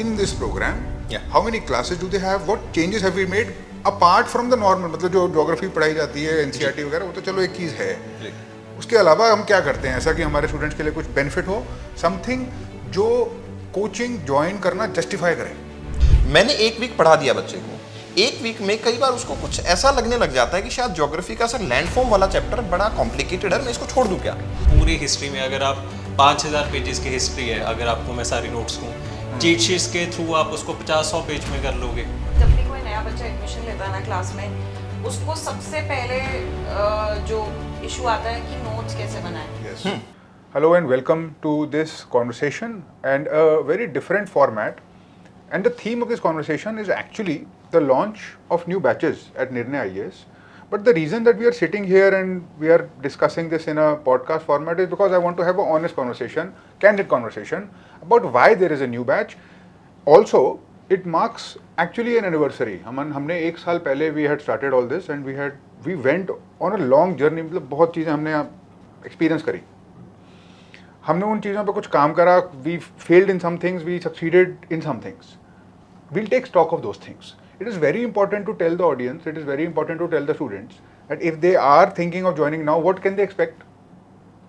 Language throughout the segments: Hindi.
in this program, Yeah. how many classes do they have, what changes have we made apart from the normal, मतलब जो ज्योग्राफी पढ़ाई जाती है एनसीईआरटी वगैरह, वो तो चलो एक चीज़ है, उसके अलावा हम क्या करते हैं ऐसा कि हमारे स्टूडेंट्स के लिए कुछ बेनिफिट हो, समथिंग जो कोचिंग ज्वाइन करना जस्टिफाई करे। मैंने एक वीक पढ़ा दिया बच्चे को, एक वीक में कई बार उसको कुछ ऐसा लगने लग जाता है कि शायद ज्योग्राफी का सर लैंडफॉर्म वाला चैप्टर बड़ा कॉम्प्लिकेटेड है, मैं इसको छोड़ दूं क्या। पूरी हिस्ट्री में अगर आप 5000 पेजेस की हिस्ट्री है, अगर आपको मैं सारी नोट्स दूँ, चीट शीट्स के थ्रू आप उसको 50-100 पेज में कर लोगे। जब भी कोई नया बच्चा एडमिशन लेता है ना क्लास में, उसको सबसे पहले जो इशू आता है कि नोट्स कैसे बनाएं। Yes. Hello and welcome to this conversation and a very different format. And the theme of this conversation is actually the launch of new batches at Nirnay IAS. But the reason that we are sitting here and we are discussing this in a podcast format is because I want to have an honest conversation, candid conversation about why there is a new batch. Also, it marks actually an anniversary. हमने एक साल पहले we had started all this and we went on a long journey. मतलब बहुत चीज़ें हमने एक्सपीरियंस करी, हमने उन चीज़ों पे कुछ काम करा, we failed in some things, we succeeded in some things, we'll take stock of those things. It is very important to tell the audience, it is very important to tell the students that if they are thinking of joining now, what can they expect?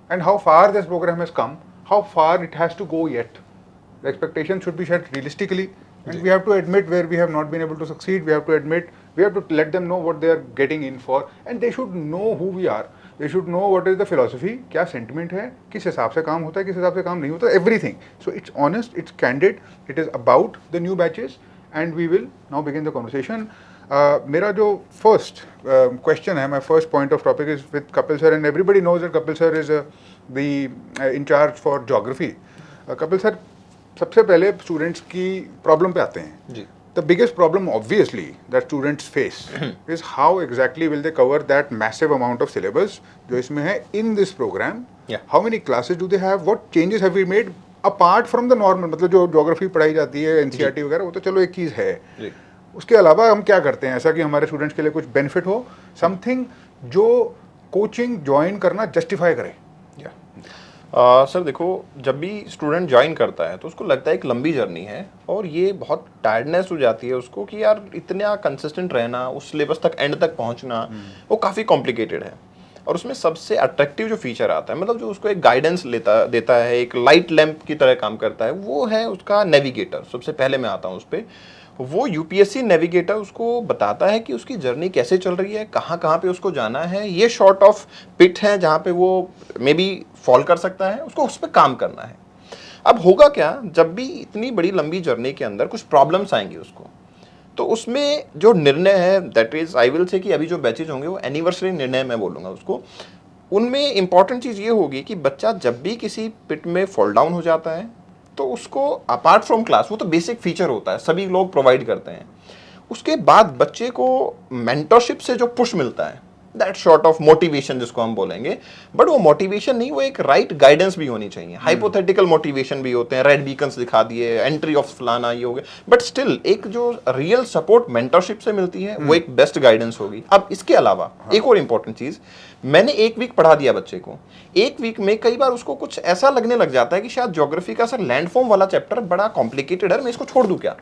And how far this program has come, how far it has to go yet. The expectations should be set realistically, and we have to admit where we have not been able to succeed, we have to admit, we have to let them know what they are getting in for, and they should know who we are. They should know what is the philosophy, क्या sentiment है, किस हिसाब से काम होता है, किस हिसाब से काम नहीं होता, everything. So it's honest, it's candid, it is about the new batches. And we will now begin the conversation. मेरा जो first question है, my first point of topic is with Kapil sir, and everybody knows that Kapil sir is the in charge for geography. Kapil sir, सबसे पहले students की problem पे आते हैं. जी. The biggest problem obviously that students face is how exactly will they cover that massive amount of syllabus जो इसमें है in this program. Yeah. How many classes do they have? What changes have we made? Apart from the normal, मतलब जो ज्योग्राफी पढ़ाई जाती है एनसीईआरटी वगैरह, वो तो चलो एक चीज़ है, उसके अलावा हम क्या करते हैं ऐसा कि हमारे स्टूडेंट्स के लिए कुछ बेनिफिट हो, समथिंग जो कोचिंग ज्वाइन करना जस्टिफाई करे। सर देखो, जब भी स्टूडेंट ज्वाइन करता है तो उसको लगता है एक लंबी जर्नी है और ये बहुत टायर्डनेस हो जाती है उसको कि यार इतना कंसिस्टेंट रहना, उस सिलेबस तक एंड तक पहुंचना वो काफ़ी कॉम्प्लिकेटेड है। और उसमें सबसे अट्रैक्टिव जो फीचर आता है, मतलब जो उसको एक गाइडेंस देता है, एक लाइट लैंप की तरह काम करता है, वो है उसका नेविगेटर। सबसे पहले मैं आता हूँ उस पर। वो यूपीएससी नेविगेटर उसको बताता है कि उसकी जर्नी कैसे चल रही है, कहाँ कहाँ पे उसको जाना है, ये शॉर्ट ऑफ पिट है जहाँ पे वो मे बी फॉल कर सकता है, उसको उस पर काम करना है। अब होगा क्या, जब भी इतनी बड़ी लंबी जर्नी के अंदर कुछ प्रॉब्लम्स आएंगी उसको, तो उसमें जो निर्णय है, that is I will say कि अभी जो बैचेज होंगे वो एनिवर्सरी निर्णय मैं बोलूँगा उसको, उनमें इंपॉर्टेंट चीज़ ये होगी कि बच्चा जब भी किसी पिट में फॉल डाउन हो जाता है तो उसको अपार्ट फ्रॉम क्लास, वो तो बेसिक फीचर होता है, सभी लोग प्रोवाइड करते हैं, उसके बाद बच्चे को मेंटरशिप से जो पुश मिलता है, दैट शॉर्ट ऑफ मोटिवेशन जिसको हम बोलेंगे, बट वो मोटिवेशन नहीं, वो एक राइट गाइडेंस भी होनी चाहिए। हाइपोथेटिकल मोटिवेशन भी होते हैं, रेड बीकन्स दिखा दिए, एंट्री ऑफ फलाना, ये हो गया, बट स्टिल एक जो रियल सपोर्ट मेंटरशिप से मिलती है वो एक बेस्ट गाइडेंस होगी। अब इसके अलावा एक और इम्पॉर्टेंट चीज़, मैंने एक वीक पढ़ा दिया बच्चे को, एक वीक में कई बार उसको कुछ ऐसा लगने लग जाता है कि शायद ज्योग्राफी का सर लैंडफॉर्म वाला चैप्टर बड़ा कॉम्प्लिकेटेड है, मैं इसको छोड़ दूं क्या,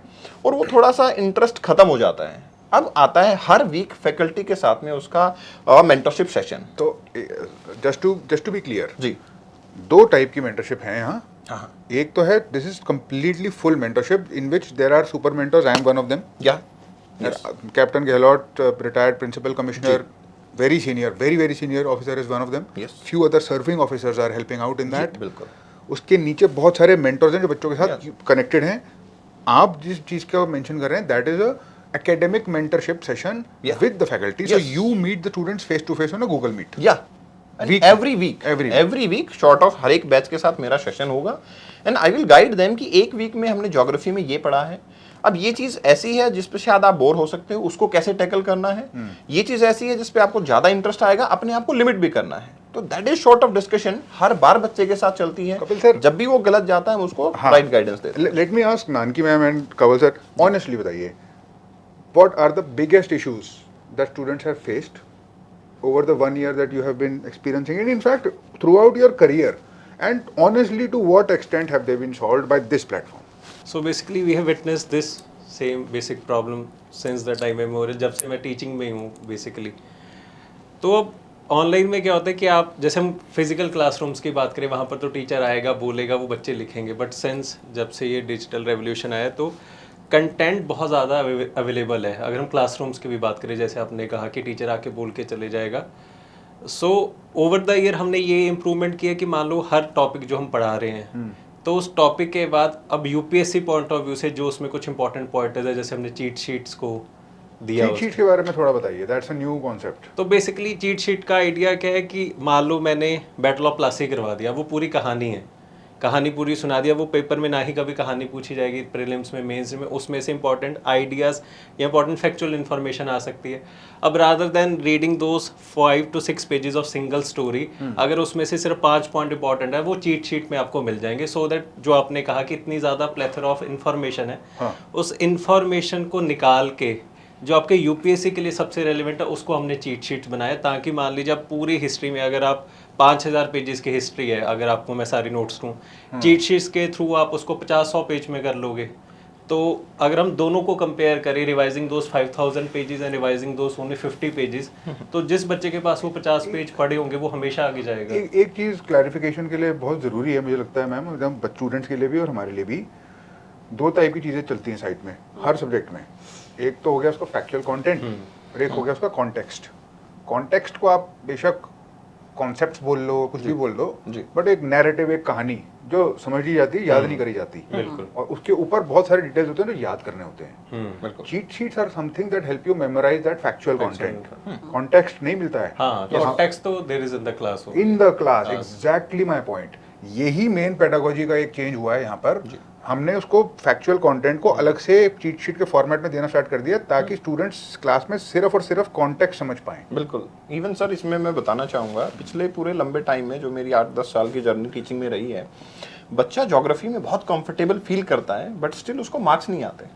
और वो थोड़ा सा इंटरेस्ट खत्म हो जाता है। अब आता है हर वीक फैकल्टी के साथ में उसका मेंटरशिप सेशन। तो जस्ट टू बी क्लियर जी, दो टाइप की मेंटरशिप है यहाँ। हाँ, एक तो है this is completely full mentorship in which there are super mentors, I am one of them. या captain Gahlot, retired principal commissioner, very senior, very senior officer is one of them. Yes. Few other serving officers are helping out in that. बिल्कुल। उसके नीचे बहुत सारे mentors हैं जो बच्चों के साथ कनेक्टेड हैं। आप जिस चीज़ का मेंशन कर रहे हैं, that is a academic mentorship session with the faculty. So you meet the students face to face on a Google Meet. Every week sort of हर एक बैच के साथ मेरा सेशन होगा, and I will guide them कि एक वीक में हमने ज्योग्राफी में ये पढ़ा है, अब ये चीज ऐसी है जिस पे शायद आप बोर हो सकते हो, उसको कैसे टैकल करना है, ये चीज ऐसी है जिस पे आपको ज्यादा इंटरेस्ट आएगा, अपने आप को लिमिट भी करना है। तो that is short of discussion, हर बार बच्चे के साथ चलती है। कपिल सर, जब भी वो गलत जाता है उसको राइट गाइडेंस देते हैं। Let me ask Nanki ma'am and Kapil sir, honestly बताइए, what are the biggest issues that students have faced over the 1 year that you have been experiencing, and in fact throughout your career, and honestly to what extent have they been solved by this platform? So basically we have witnessed this same basic problem since the time memorial, जब से मैं टीचिंग में हूँ बेसिकली। तो अब ऑनलाइन में क्या होता है कि आप जैसे हम फिजिकल क्लासरूम्स की बात करें, वहाँ पर तो टीचर आएगा बोलेगा वो बच्चे लिखेंगे, बट सिंस जब से ये डिजिटल रेवोल्यूशन आया तो कंटेंट बहुत ज़्यादा अवेलेबल है। अगर हम क्लासरूम्स की भी बात करें, जैसे आपने कहा कि टीचर आके बोल के चले जाएगा, सो ओवर द ईयर हमने ये इम्प्रूवमेंट किया कि मान लो हर टॉपिक जो हम पढ़ा रहे हैं तो उस टॉपिक के बाद अब यूपीएससी पॉइंट ऑफ व्यू से जो उसमें कुछ इंपॉर्टेंट पॉइंटर्स है, जैसे हमने चीट शीट्स को दिया। चीट शीट के बारे में थोड़ा बताइए, दैट्स अ न्यू कॉन्सेप्ट। तो बेसिकली चीट शीट का आइडिया क्या है कि मान लो मैंने बैटल ऑफ प्लासी करवा दिया, वो पूरी कहानी है, कहानी पूरी सुना दिया, वो पेपर में ना ही कभी कहानी पूछी जाएगी प्रीलिम्स में, मेंस में, उसमें से इंपॉर्टेंट आइडियाज़ या इंपॉर्टेंट फैक्चुअल इन्फॉर्मेशन आ सकती है। अब rather than reading those 5 to 6 pages of single storey, अगर उसमें से सिर्फ 5 पॉइंट इंपॉर्टेंट है वो चीट शीट में आपको मिल जाएंगे, सो दैट जो आपने कहा कि इतनी ज़्यादा प्लेथरा ऑफ इन्फॉर्मेशन है, उस इन्फॉर्मेशन को निकाल के जो आपके यूपीएससी के लिए सबसे रेलिवेंट है उसको हमने चीट शीट्स बनाया, ताकि मान लीजिए आप पूरी हिस्ट्री में अगर आप 5000 पेजेस की हिस्ट्री है, अगर आपको मैं सारी नोट्स दूँ, चीट शीट्स के थ्रू आप उसको 50-100 पेज में कर लोगे। तो अगर हम दोनों को कंपेयर करें, revising those 5000 pages and revising those only 50 pages, तो जिस बच्चे के पास वो 50 पेज पढ़े होंगे वो हमेशा आगे जाएगा। एक चीज़ क्लैरिफिकेशन के लिए बहुत ज़रूरी है, मुझे लगता है मैम, एकदम स्टूडेंट्स के लिए भी और हमारे लिए भी। 2 टाइप की चीज़ें चलती हैं साइट में हर सब्जेक्ट में। एक तो हो गया उसका फैक्चुअल कंटेंट और एक हो गया उसका कॉन्टेक्स्ट। कॉन्टेक्स्ट को आप बेशक कॉन्सेप्ट्स बोल लो, कुछ भी बोल लो, बट एक नैरेटिव, एक कहानी जो समझ ली जाती है, याद नहीं करी जाती, बिल्कुल, और उसके ऊपर बहुत सारे डिटेल्स होते हैं जो याद करने होते हैं। Cheat sheets are something that help you memorise that factual content. Context नहीं मिलता है। हाँ, कॉन्टेक्स्ट तो there is in the class. In the class, exactly my point. यही मेन पेडागोजी का एक चेंज हुआ है यहाँ पर। हमने उसको फैक्चुअल कंटेंट को अलग से चीट शीट के फॉर्मेट में देना स्टार्ट कर दिया, ताकि स्टूडेंट्स क्लास में सिर्फ और सिर्फ कॉन्टेक्स्ट समझ पाएं। बिल्कुल। इवन सर इसमें मैं बताना चाहूँगा, पिछले पूरे लंबे टाइम में जो मेरी 8-10 साल की जर्नी टीचिंग में रही है, बच्चा ज्योग्राफी में बहुत कंफर्टेबल फील करता है बट स्टिल उसको मार्क्स नहीं आते।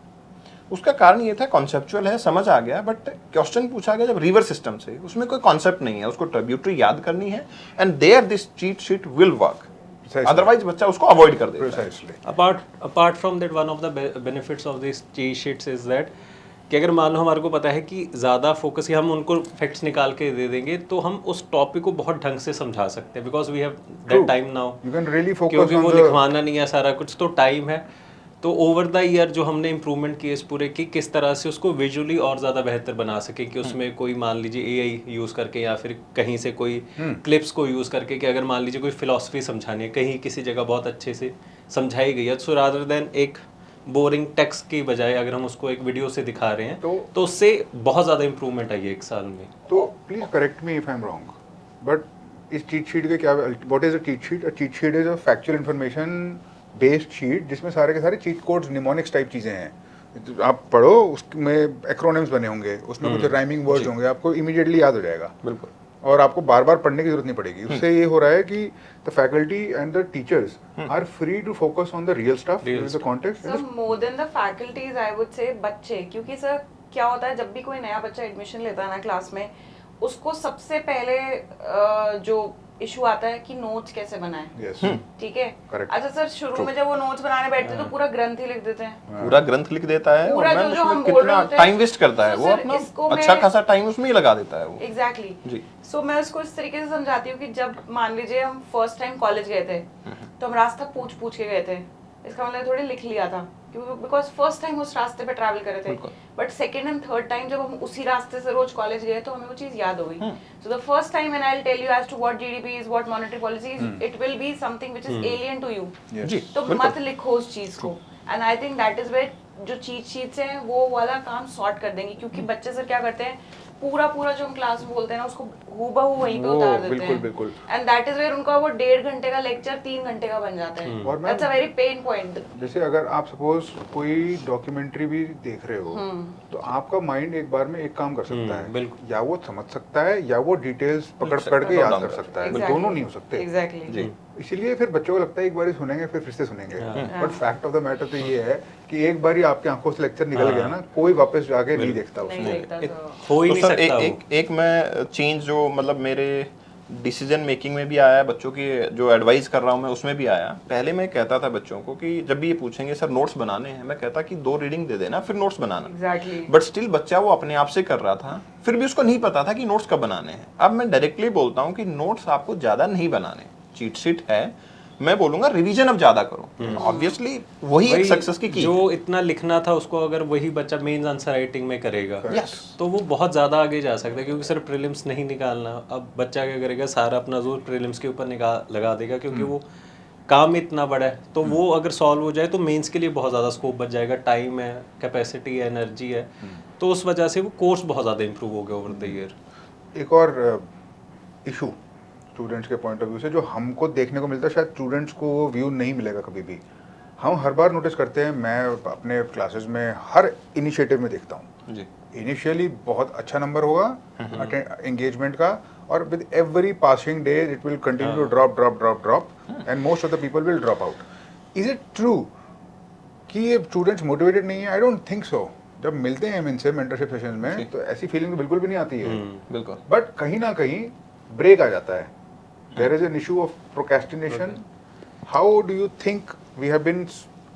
उसका कारण ये था, कॉन्सेप्चुअल है, समझ आ गया, बट क्वेश्चन पूछा गया जब रिवर सिस्टम से, उसमें कोई कॉन्सेप्ट नहीं है, उसको ट्रिब्यूटरी याद करनी है, and there this cheat sheet will work, otherwise बच्चा उसको अवॉइड कर देता है। Apart from that, one of the benefits of these cheat sheets is that कि अगर मान लो हमारे को पता है कि ज़्यादा फोकस या हम उनको फैक्ट्स निकाल के दे देंगे तो हम उस टॉपिक को बहुत ढंग से समझा सकते हैं, because we have that time now, क्योंकि वो लिखवाना नहीं है सारा कुछ, तो टाइम है। तो ओवर द ईयर जो हमने इम्प्रूवमेंट किए इस पूरे की, किस तरह से उसको विजुअली और ज़्यादा बेहतर बना सके, कि उसमें कोई मान लीजिए एआई यूज़ करके या फिर कहीं से कोई क्लिप्स को यूज़ करके, कि अगर मान लीजिए कोई फिलॉसफी समझानी है, कहीं किसी जगह बहुत अच्छे से समझाई गई है, सो रादर देन एक बोरिंग टेक्स्ट की बजाय अगर हम उसको एक वीडियो से दिखा रहे हैं तो उससे बहुत ज़्यादा इम्प्रूवमेंट आई है 1 साल में। तो please correct me if I am wrong, but इस चीट शीट के क्या, what is a cheat sheet? A cheat sheet is a factual information based sheet जिसमें सारे के सारे चीट कोड्स, निमोनिक्स टाइप चीज़ें हैं। आप पढ़ो, उसमें एक्रोनिम्स बने होंगे, उसमें कुछ राइमिंग वर्ड्स होंगे, आपको इमीडिएटली याद हो जाएगा। बिल्कुल। और आपको बार बार पढ़ने की जरूरत नहीं पड़ेगी। उससे ये हो रहा है कि the faculty and the teachers are free to focus on the real stuff, the context. Sir more than the faculties I would say बच्चे, क्योंकि सर क्या होता है जब भी कोई नया बच्चा एडमिशन लेता है ना क्लास में, उसको सबसे पहले जो इशू आता है कि नोट्स कैसे बनाएं। ठीक है, अच्छा सर, शुरू में जब वो नोट्स बनाने बैठते हैं तो पूरा ग्रंथ ही लिख देते हैं, पूरा ग्रंथ लिख देता है, पूरा और जो हम बोल कितना रहे होते हैं टाइम वेस्ट करता है, वो अपना अच्छा खासा टाइम उसमें ही लगा देता है वो। एग्जैक्टली जी। सो मैं उसको इस तरीके से समझाती हूँ कि जब मान लीजिए हम फर्स्ट टाइम कॉलेज गए थे तो हम रास्ता पूछ पूछ के गए थे, इसका मतलब थोड़ी लिख लिया था, बिकॉज फर्स्ट टाइम उस रास्ते पे ट्रैवल करे थे, but second and third time जब हम उसी रास्ते से रोज कॉलेज गए तो हमें वो चीज याद हो गई। So the first time when I will tell you as to what GDP is, what monetary policy is, it will be something which is alien to you, तो मत लिखो उस चीज को। And I think that is where जो चीट शीट्स हैं वो वाला काम सॉर्ट कर देंगी, क्योंकि बच्चे सर क्या करते हैं, पूरा जो हम क्लास में बोलते हैं ना उसको हूबहू वहीं पे उतार देते हैं, बिल्कुल। एंड दैट इज वेयर उनका वो 1.5 घंटे का लेक्चर 3 घंटे का बन जाता है। That's a very pain point. जैसे अगर आप सपोज कोई डॉक्यूमेंट्री भी देख रहे हो तो आपका माइंड एक बार में एक काम कर सकता है, या वो समझ सकता है या वो डिटेल्स पकड़ के याद कर सकता है, दोनों नहीं हो सकते। एग्जैक्टली। इसीलिए फिर बच्चों को लगता है एक बार ही सुनेंगे फिर से सुनेंगे, but fact of the matter तो ये है कि एक बार ही आपके आंखों से लेक्चर निकल गया ना, कोई वापस जाके नहीं देखता उसको। हो ही नहीं सकता। एक मैं चेंज जो मतलब मेरे डिसीजन मेकिंग में भी आया, बच्चों की जो एडवाइस कर रहा हूँ मैं उसमें भी आया। पहले मैं कहता था बच्चों को कि जब भी ये पूछेंगे सर नोट्स बनाने हैं, मैं कहता कि 2 रीडिंग दे देना फिर notes banana. Exactly. But still बच्चा वो अपने आप से कर रहा था, फिर भी उसको नहीं पता था कि नोट्स कब बनाने हैं। अब मैं डायरेक्टली बोलता हूँ कि नोट्स आपको ज्यादा नहीं बनाने, चीट शीट है, मैं बोलूंगा रिवीजन अब ज्यादा करो। ऑब्वियसली वही एक सक्सेस की जो इतना लिखना था उसको अगर वही बच्चा मेंस आंसर राइटिंग में करेगा तो वो बहुत ज़्यादा आगे जा सकता है, क्योंकि सिर्फ प्रीलिम्स नहीं निकालना। अब बच्चा क्या करेगा, सारा अपना जोर प्रीलिम्स के ऊपर लगा देगा, क्योंकि वो काम इतना बड़ा है। तो वो अगर सॉल्व हो जाए तो मेंस के लिए बहुत ज़्यादा स्कोप बच जाएगा, टाइम है, कैपेसिटी है, एनर्जी है। तो उस वजह से वो कोर्स बहुत ज़्यादा इंप्रूव हो गया ओवर द ईयर। एक और इशू स्टूडेंट्स के पॉइंट ऑफ व्यू से जो हमको देखने को मिलता है, शायद स्टूडेंट्स को वो व्यू नहीं मिलेगा कभी भी। हम हर बार नोटिस करते हैं, मैं अपने क्लासेस में हर इनिशिएटिव में देखता हूँ जी, इनिशियली बहुत अच्छा नंबर होगा एंगेजमेंट का, और with every passing day it will continue to drop and most of the people will drop out. Is it true कि ये स्टूडेंट्स मोटिवेटेड नहीं है? I don't think so. जब मिलते हैं इनसे मेंटरशिप सेशंस में तो ऐसी फीलिंग तो बिल्कुल भी नहीं आती है। बिल्कुल। बट कहीं ना कहीं ब्रेक आ जाता है। There is an issue of procrastination. How do you think we have been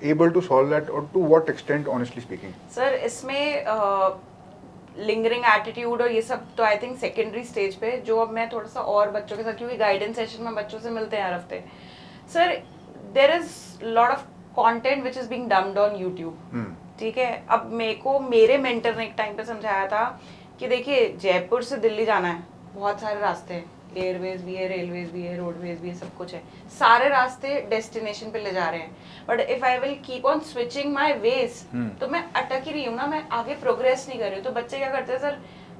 able to solve that, or to what extent, honestly speaking? Sir इसमें लिंगरिंग एटीट्यूड और ये सब तो आई थिंक सेकेंडरी स्टेज पे, जो अब मैं थोड़ा सा और बच्चों के साथ, क्योंकि गाइडेंस सेशन में बच्चों से मिलते हैं हर हफ्ते, sir there is lot of content which is being dumped on YouTube. ठीक है, अब मेरे को मेरे मेंटर ने एक टाइम पे समझाया था कि देखिए जयपुर से दिल्ली जाना है, बहुत सारे रास्ते हैं, एयरवेज भी है, रेलवेज भी है, रोडवेज भी है, सब कुछ है, सारे रास्ते डेस्टिनेशन पे ले जा रहे हैं। But if I will keep on switching my ways तो मैं अटक ही रही हूँ ना, मैं आगे प्रोग्रेस नहीं कर रही हूँ। तो बच्चे क्या करते हैं सर,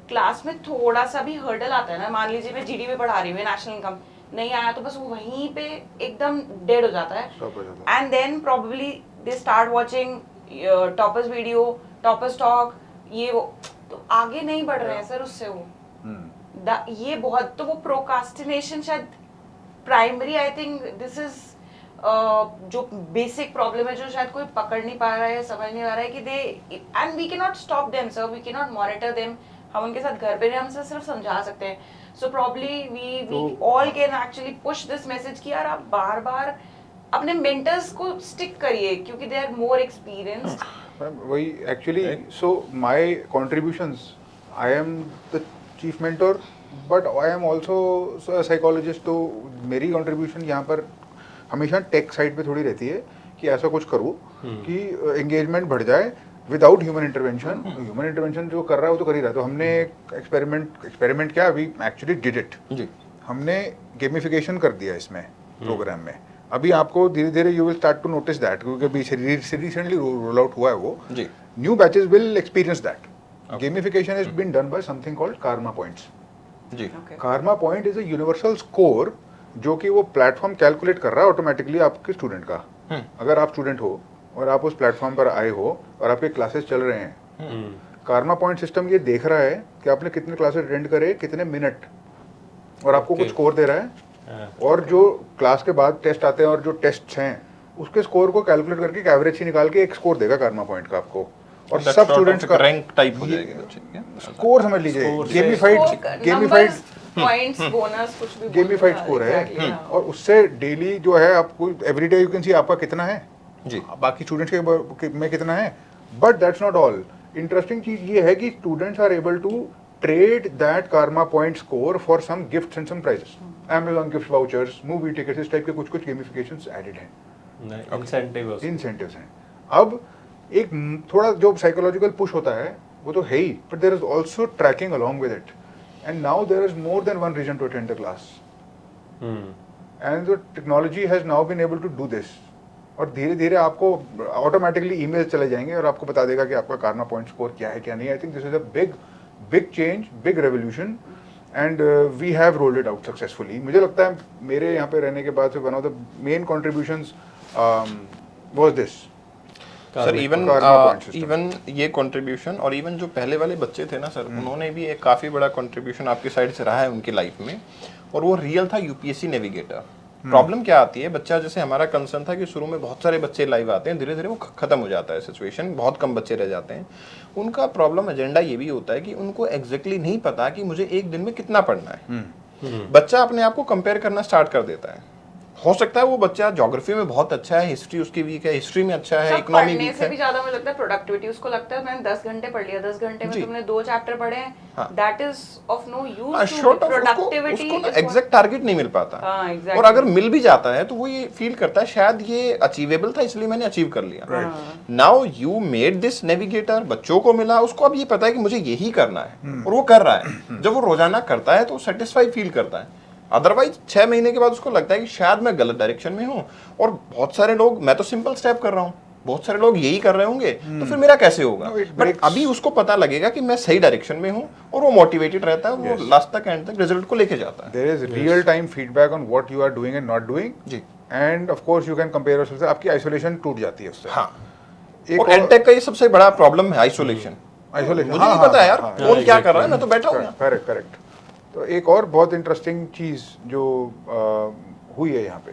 क्लास में थोड़ा सा भी हर्डल आता है ना, मान लीजिए मैं जीडीपी पढ़ा रही हूँ, नेशनल इनकम नहीं आया, तो बस वो वहीं पे एकदम डेड हो जाता है। And then probably they start watching toppers video, toppers talk, ये वो, तो आगे नहीं बढ़ रहे हैं सर उससे वो। ये बहुत, तो वो प्रोकास्टिनेशन शायद primary, I think this is जो बेसिक प्रॉब्लम है, जो शायद कोई पकड़ नहीं पा रहा है, समझ नहीं आ रहा है कि they, and we can not stop them sir, we can not monitor them. हम उनके साथ घर पे नहीं, हम सिर्फ समझा सकते हैं। So probably we all can actually push this message कि यार आप बार बार अपने मेंटर्स को स्टिक करिए, क्योंकि दे आर मोर एक्सपीरियंस्ड। वही actually, so my contributions, I am the chief mentor but I am also psychologist. तो मेरी कंट्रीब्यूशन यहाँ पर हमेशा टेक साइड पे थोड़ी रहती है कि ऐसा कुछ करूँ कि एंगेजमेंट बढ़ जाए without human intervention. Human intervention जो कर रहा है वो तो कर ही रहा है। तो हमने एक्सपेरिमेंट क्या, वी एक्चुअली डिड इट जी, हमने गेमिफिकेशन कर दिया इसमें प्रोग्राम में। अभी आपको धीरे धीरे you will start to notice that, क्योंकि अभी रिसेंटली रोल आउट हुआ है वो जी, new batches will experience that. Gamification has been done by something called Karma Points. जी, Karma Point is a universal score जो कि वो प्लेटफॉर्म कैलकुलेट कर रहा है ऑटोमेटिकली आपके स्टूडेंट का। अगर आप स्टूडेंट हो और आप उस प्लेटफॉर्म पर आए हो और आपके क्लासेस चल रहे हैं, कार्मा पॉइंट सिस्टम ये देख रहा है कि आपने कितने क्लासेस अटेंड करे, कितने मिनट, और आपको कुछ स्कोर दे रहा है। और जो क्लास के बाद टेस्ट आते हैं और जो टेस्ट हैं उसके स्कोर को कैलकुलेट करके एक एवरेज ही निकाल के एक स्कोर देगा कार्मा पॉइंट का आपको। और सब स्टूडेंट्स का रैंक टाइप हो जाएगा बच्चे का, स्कोर समझ लीजिए, गेमिफाइड पॉइंट्स, बोनस, कुछ भी गेमिफाइड स्कोर है। और उससे डेली जो है आपको every day you can see आपका कितना है जी, बाकी स्टूडेंट्स के में कितना है। But that's not all. Interesting चीज ये है कि students are able to trade that karma point score for some gifts and some prizes, Amazon gift vouchers, movie tickets, इस टाइप के कुछ कुछ गेमिफिकेशंस एडेड हैं, इंसेंटिव्स हैं। अब एक थोड़ा जो साइकोलॉजिकल पुश होता है वो तो है ही, but there is also tracking along with it, and now there is more than one reason to attend the class, and the technology has now been able to do this. और धीरे धीरे आपको ऑटोमेटिकली ईमेल चले जाएंगे और आपको बता देगा कि आपका कार्मा पॉइंट स्कोर क्या है क्या नहीं। I think this is a big change, big revolution, and we have rolled it out successfully. मुझे लगता है मेरे यहाँ पे रहने के बाद से one of the main contributions was this sir. Even ये कंट्रीब्यूशन, और इवन जो पहले वाले बच्चे थे ना सर, उन्होंने भी एक काफ़ी बड़ा कंट्रीब्यूशन आपकी साइड से रहा है उनकी लाइफ में, और वो रियल था यूपीएससी नेविगेटर। प्रॉब्लम क्या आती है, बच्चा जैसे हमारा कंसर्न था कि शुरू में बहुत सारे बच्चे लाइव आते हैं, धीरे धीरे वो खत्म हो जाता है सिचुएशन, बहुत कम बच्चे रह जाते हैं। उनका प्रॉब्लम एजेंडा ये भी होता है कि उनको एग्जैक्टली नहीं पता कि मुझे एक दिन में कितना पढ़ना है। बच्चा अपने आप को कंपेयर करना स्टार्ट कर देता है। हो सकता है वो बच्चा ज्योग्राफी में बहुत अच्छा है, हिस्ट्री उसकी वीक है, हिस्ट्री में अच्छा है, सब इकोनॉमी पढ़ने वीक से है। भी ज्यादा मुझे लगता है प्रोडक्टिविटी, उसको लगता है मैंने 10 घंटे पढ़ लिया, 10 घंटे में जी। तुमने 2 चैप्टर पढ़े हैं, हाँ। That is of no use to sort of productivity. उसको ना एग्जैक्ट टारगेट नहीं मिल पाता। हाँ, exactly. और अगर मिल भी जाता है तो वो ये फील करता है शायद ये अचीवेबल था इसलिए मैंने अचीव कर लिया। Now you made this navigator, बच्चों को मिला, उसको अब ये पता है कि मुझे यही करना है और वो कर रहा है। जब वो रोजाना करता है तो सेटिस्फाई फील करता है। अदरवाइज 6 महीने के बाद उसको लगता है कि शायद मैं गलत डायरेक्शन में हूँ, और बहुत सारे लोग, मैं तो सिंपल स्टेप कर रहा हूँ, बहुत सारे लोग यही कर रहे होंगे, तो फिर मेरा कैसे होगा? No, it बट breaks- अभी उसको पता लगेगा कि मैं सही डायरेक्शन में हूँ, और वो मोटिवेटेड रहता है, वो लास्ट तक एंड तक रिजल्ट को लेके जाता है। There is real time feedback on what you are doing and not doing. Ji. And of course you can compare yourself से आपकी isolation टूट जाती है उससे। हाँ, एक और एडटेक का ये सबसे बड़ा प्रॉब्लम है, आइसोलेशन। Isolation, मुझे हाँ, नहीं हाँ, पता है यार हाँ, कौन क्या कर रहा है, मैं तो बैठा हूँ यहाँ। Correct correct. तो एक और बहुत इंटरेस्टिंग चीज़ जो हुई है यहाँ पे,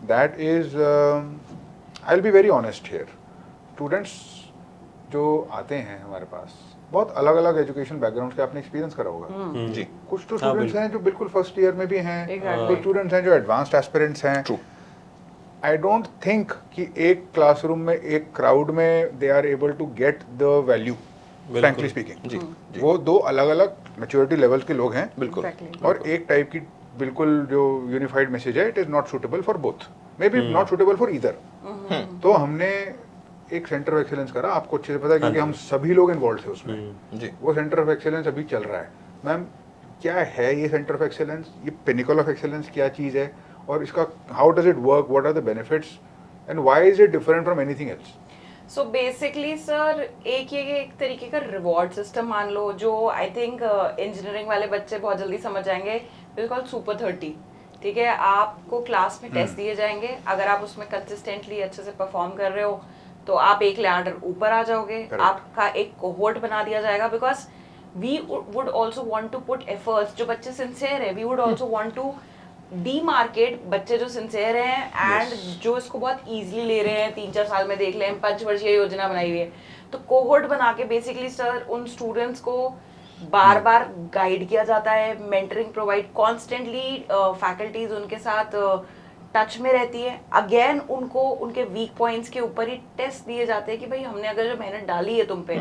that is I will be very honest here, students जो आते हैं हमारे पास बहुत अलग अलग एजुकेशन बैकग्राउंड के आपने एक्सपीरियंस करा होगा। जी, कुछ तो स्टूडेंट्स हैं जो बिल्कुल फर्स्ट ईयर में भी हैं, Exactly. कुछ स्टूडेंट्स हैं जो एडवांस्ड एस्पिरेंट्स हैं। ट्रू। आई डोंट थिंक कि एक क्लासरूम में, एक क्राउड में they are able to get the value, frankly speaking. जी, वो दो अलग अलग मैच्योरिटी लेवल के लोग हैं बिल्कुल। Exactly. और एक टाइप की बिल्कुल जो यूनिफाइड मैसेज है, it is not suitable for both, may be not suitable for either. तो हमने एक सेंटर ऑफ एक्सीलेंस करा, आपको अच्छे से पता है क्योंकि हम सभी लोग इन्वॉल्व थे उसमें। जी, वो सेंटर ऑफ एक्सीलेंस अभी चल रहा है। मैम क्या है ये सेंटर ऑफ एक्सीलेंस, ये पिनिकल ऑफ एक्सीलेंस क्या चीज़ है, और इसका how does it work, what are the benefits and why is it different from anything else? So basically sir एक तरीके का रिवॉर्ड सिस्टम मान लो, जो आई थिंक इंजीनियरिंग वाले बच्चे बहुत जल्दी समझ जाएंगे, बिल्कुल सुपर 30। ठीक है, आपको क्लास में टेस्ट दिए जाएंगे, अगर आप उसमें कंसिस्टेंटली अच्छे से परफॉर्म कर रहे हो तो आप एक लैडर ऊपर आ जाओगे। Correct. आपका एक कोहोर्ट बना दिया जाएगा, because we would also want to put efforts. जो बच्चे सिंसियर है, we would also want to demarcate बच्चे जो सिंसियर हैं एंड जो इसको बहुत इजीली ले रहे हैं, 3-4 साल में देख लें, 5 वर्षीय योजना बनाई हुई है। तो कोहोर्ट बना के बेसिकली सर उन स्टूडेंट्स को बार बार गाइड किया जाता है, मेंटरिंग प्रोवाइड, कॉन्स्टेंटली फैकल्टीज उनके साथ टच में रहती है। अगेन उनको उनके वीक पॉइंट्स के ऊपर ही टेस्ट दिए जाते हैं कि भाई हमने अगर जो मेहनत डाली है तुम पे,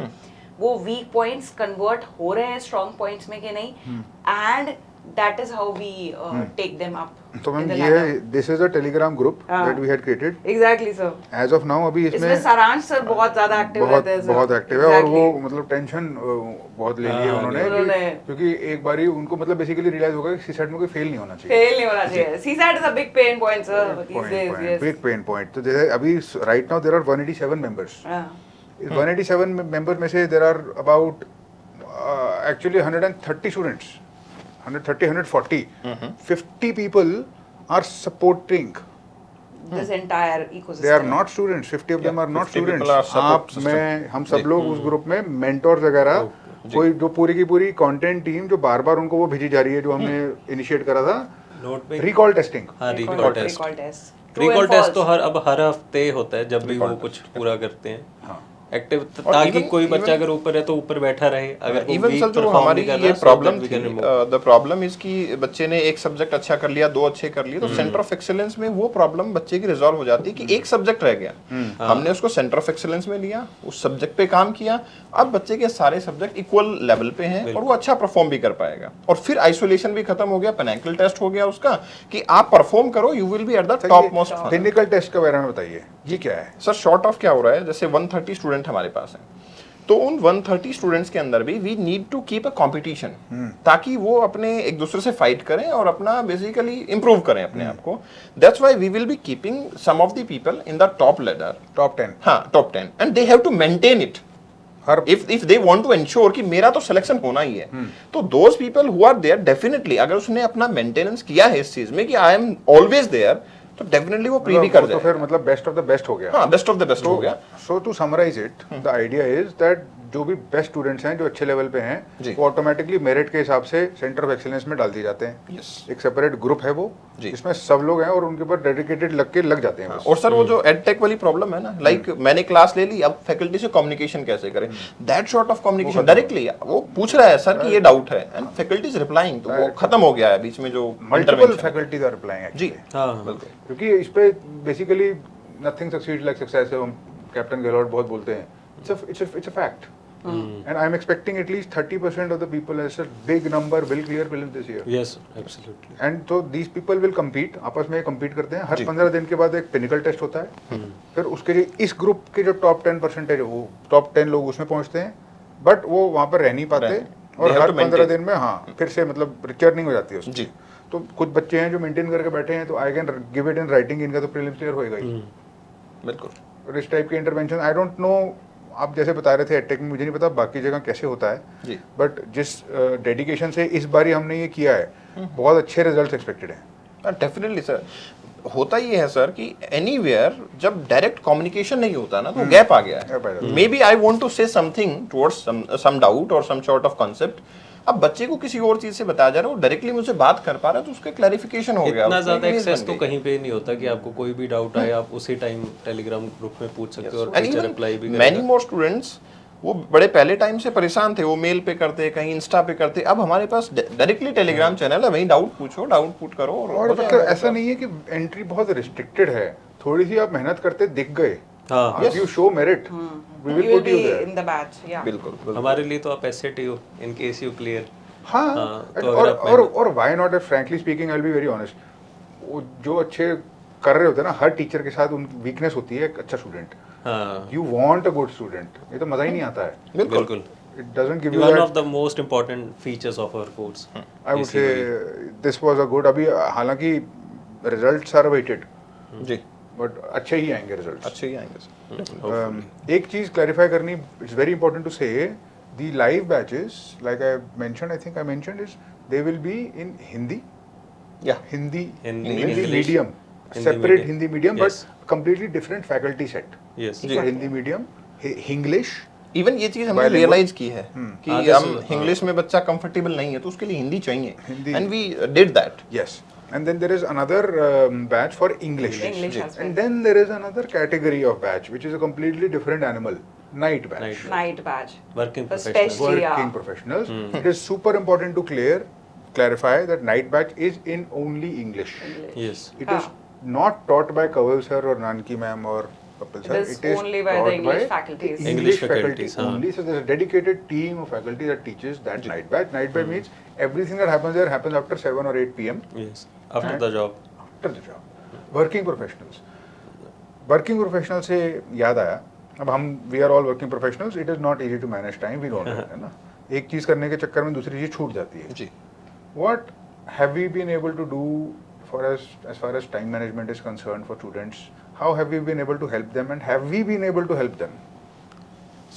वो वीक पॉइंट्स कन्वर्ट हो रहे हैं स्ट्रॉन्ग पॉइंट्स में कि नहीं, and that is how we take them up. तो मैम ये this is a Telegram group that we had created exactly sir. As of now. अभी इसमें इसमें सारांश सर बहुत ज्यादा एक्टिव रहते हैं सर। बहुत एक्टिव है, और वो मतलब टेंशन बहुत ले ली है हाँ, उन्होंने क्योंकि एक बारी उनको मतलब बेसिकली रियलाइज होगा कि सीसेट में कोई फेल नहीं होना चाहिए। फेल नहीं होना चाहिए। CSAT is a big pain point sir these days, yes. Big pain point. तो जैसे अभी right now there are 187 members. हाँ। इस 187 मेंबर में से there are about actually 130 students, 140 50 people are supporting. This entire ecosystem. They are not students, 50 of them are not 50 people students. are support आप system. मैं हम सब लोग उस ग्रुप में मेंटोर्स वगैरह, कोई जो पूरी की पूरी कंटेंट टीम जो बार बार उनको वो भेजी जा रही है, जो हमने इनिशिएट करा था, नोट पे रिकॉल टेस्टिंग। हाँ, Recall recall test. test. True recall and test तो false. हर हफ्ते होता है, जब भी वो कुछ पूरा करते हैं हाँ। एक्टिव, और ताकि even- कोई बच्चा even- अगर ऊपर है तो ऊपर बैठा रहे। अगर इवन सर जो हमारी ये प्रॉब्लम थी, द प्रॉब्लम इज कि बच्चे ने एक सब्जेक्ट अच्छा कर लिया, 2 अच्छे कर लिए, तो सेंटर ऑफ एक्सीलेंस में वो प्रॉब्लम बच्चे की रिजॉल्व हो जाती है कि एक सब्जेक्ट रह गया, हमने उसको सेंटर ऑफ एक्सीलेंस में लिया, उस सब्जेक्ट पे काम किया, अब बच्चे के सारे सब्जेक्ट इक्वल लेवल पे हैं और वो अच्छा परफॉर्म भी कर पाएगा। और फिर आइसोलेशन भी खत्म हो गया, पेनाकल टेस्ट हो गया उसका कि आप परफॉर्म करो, you will be at the top most. Pinnacle test के बारे में बताइए, ये क्या है? सर शॉर्ट ऑफ क्या हो रहा है, जैसे 130 स्टूडेंट हमारे पास हैं, तो उन 130 स्टूडेंट्स के अंदर भी we need to keep a competition, ताकि वो अपने एक दूसरे से फाइट करें और अपना बेसिकली इंप्रूव करें अपने आप को। That's why we will be keeping some of the people in the top ladder, top 10 हाँ top 10, and they have to maintain it हर if they want to ensure कि मेरा तो सिलेक्शन होना ही है। तो those people who are there definitely, अगर उसने अपना मेंटेनेंस किया है इस चीज में कि आई एम ऑलवेज देयर, तो डेफिनेटली वो प्री भी कर तो जाएगा। फिर मतलब बेस्ट ऑफ द बेस्ट हो गया। हाँ, बेस्ट ऑफ द बेस्ट हो गया। So to summarize it, the idea is that जो भी बेस्ट स्टूडेंट्स हैं जो अच्छे लेवल पे हैं जी। वो ऑटोमेटिकली मेरिट के हिसाब से सेंटर ऑफ एक्सीलेंस में डाल दिए जाते हैं। Yes. एक सेपरेट ग्रुप है वो जी। जिसमें सब लोग हैं और उनके ऊपर डेडिकेटेड लग जाते हैं बस। और सर वो जो एडटेक वाली प्रॉब्लम है ना, लाइक मैंने क्लास ले ली, अब फैकल्टी से कम्युनिकेशन कैसे करें, that sort of communication directly वो पूछ रहा है सर कि ये डाउट है एंड फैकल्टी इज रिप्लाइंग, तो वो खत्म हो गया है बीच में जो मल्टीपल intervention है। फैकल्टीज आर रिप्लाइंग जी हाँ बिल्कुल। क्योंकि इस पे basically nothing succeed like success, हम कैप्टन गहलोत बहुत बोलते हैं, it's a fact and I'm expecting at least 30% of the people, as a big number, will clear prelims this year. Yes absolutely. And so these people will compete, आपस में compete करते हैं, हर जी। 15 दिन के बाद एक पिनिकल टेस्ट होता है, फिर उसके लिए इस ग्रुप के जो टॉप 10% है, वो टॉप 10 लोग उसमें पहुंचते हैं, बट वो वहाँ पर रह नहीं पाते और They have her to 15 maintain. दिन में हाँ फिर से मतलब रिचर्निंग हो जाती है उसकी। जी। तो कुछ बच्चे हैं जो मेंटेन करके बैठे हैं, तो I can give it in writing, इनका तो प्रीलिम्स क्लियर होएगा ही। बिल्कुल। और इस टाइप के इंटरवेंशन आई डोंट नो, आप जैसे बता रहे थे एडटेक में, मुझे नहीं पता बाकी जगह कैसे होता है, जी। बट जिस डेडिकेशन से इस बारी हमने ये किया है, बहुत अच्छे रिजल्ट्स एक्सपेक्टेड हैं। डेफिनेटली सर, होता ये है सर कि एनीवेयर जब डायरेक्ट कम्युनिकेशन नहीं होता ना, तो गैप आ गया Gap आ जाता है। Maybe I want to say something towards some doubt और सम सॉर्ट ऑफ कॉन्सेप्ट, अब बच्चे को किसी और चीज से बताया जा रहा है, वो डायरेक्टली मुझसे बात कर पा रहा है, तो उसका क्लैरिफिकेशन हो गया, इतना उसका ज्यादा एक एक्सेस base तो बन गई। कहीं पे नहीं होता कि आपको कोई भी डाउट आए आप उसी टाइम टेलीग्राम ग्रुप में पूछ सकते हो और And टीचर even रिप्लाई भी many करेगा। more students, वो बड़े पहले टाइम से परेशान थे, वो मेल पे करते, कहीं इंस्टा पे करते, अब हमारे पास डायरेक्टली टेलीग्राम चैनल है, वहीं डाउट पूछो, डाउट पुट करो और हो मतलब जाएगा। ऐसा नहीं है कि एंट्री बहुत रिस्ट्रिक्टेड है, थोड़ी सी आप मेहनत करते दिख गए, हाँ if you show merit, we will You will put you be there. in the batch, yeah. बिल्कुल बिल्कुल। हमारे लिए तो आप एसएटी हो इन केस यू क्लियर। हाँ, तो अगर आप और why not, frankly speaking, I'll be very honest, वो जो अच्छे कर रहे होते हैं ना, हर टीचर के साथ उनकी वीकनेस होती है एक अच्छा स्टूडेंट। हाँ You want a good student, ये तो मजा ही नहीं आता है। बिल्कुल। It doesn't give you one that. Of the most important features of our course. I would say this was a good, अभी हालांकि रिजल्ट्स आर अवेटेड, जी, बट अच्छे ही आएंगे रिजल्ट्स। अच्छे ही आएंगे सर। एक चीज क्लैरिफाई करनी, it's very important to say, the live batches like I mentioned, I think I mentioned, is they will be in Hindi, या Hindi English, medium, Hindi separate medium. Hindi medium, Yes. But completely different faculty set yes for Hindi medium, English. Even ये चीज हमने Bilingual. रियलाइज की है हाँ, कि this हम is- इंग्लिश में बच्चा कंफर्टेबल नहीं है, तो उसके लिए हिंदी चाहिए, Hindi- and we did that. Yes, and then there is another batch for English. English as well. And then there is another category of batch which is a completely different animal, night batch. Night. Night batch. Working The professional. special- Yeah. Working professionals. It is super important to clarify that night batch is in only English. Yes It is not taught by Kaval sir or Nanki ma'am or Kapil sir. It is only by the taught English faculties. the English faculty faculties, हाँ. only. So there's a dedicated team of faculty that teaches that night batch. Night batch means everything that happens there happens after 7 or 8 p.m. Yes after the job. after the job. Working professionals. Working professionals से याद आया, अब हम we are all working professionals. It is not easy to manage time. We don't know, है ना? एक चीज करने के चक्कर में दूसरी चीज छूट जाती है। जी। What have we been able to do for us as far as time management is concerned for students? How have we been able to help them, and have we been able to help them?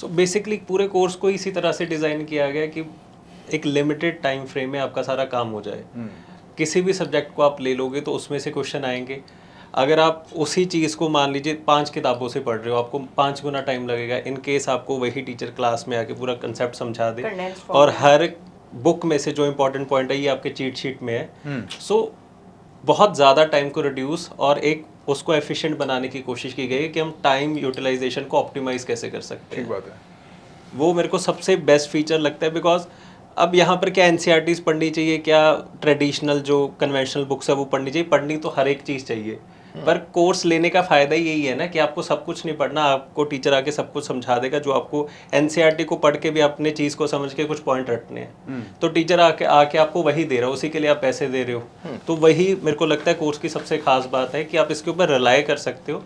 So basically पूरे कोर्स को इसी तरह से डिज़ाइन किया गया कि एक लिमिटेड टाइम फ्रेम में आपका सारा काम हो जाए। किसी भी सब्जेक्ट को आप ले लोगे तो उसमें से क्वेश्चन आएंगे। अगर आप उसी चीज़ को मान लीजिए 5 किताबों से पढ़ रहे हो, आपको 5 गुना टाइम लगेगा। इन केस आपको वही टीचर क्लास में आके पूरा कंसेप्ट समझा दे Condensed form और में। हर बुक में से जो इंपॉर्टेंट पॉइंट है ये आपके चीट शीट में है। सो बहुत ज़्यादा टाइम को रिड्यूस और एक उसको एफिशिएंट बनाने की कोशिश की गई है कि हम टाइम यूटिलाइजेशन को ऑप्टिमाइज कैसे कर सकते हैं। ठीक बात है। वो मेरे को सबसे बेस्ट फीचर लगता है, बिकॉज अब यहाँ पर क्या एनसीईआरटीज़ पढ़नी चाहिए, क्या ट्रेडिशनल जो कन्वेंशनल बुक्स है वो पढ़नी चाहिए। पढ़नी तो हर एक चीज़ चाहिए, पर कोर्स लेने का फ़ायदा यही है ना कि आपको सब कुछ नहीं पढ़ना, आपको टीचर आके सब कुछ समझा देगा। जो आपको एनसीईआरटी को पढ़ के भी अपने चीज़ को समझ के कुछ पॉइंट रटने हैं, तो टीचर आके आपको वही दे रहा है, उसी के लिए आप पैसे दे रहे हो। तो वही मेरे को लगता है कोर्स की सबसे खास बात है कि आप इसके ऊपर रिलाई कर सकते हो।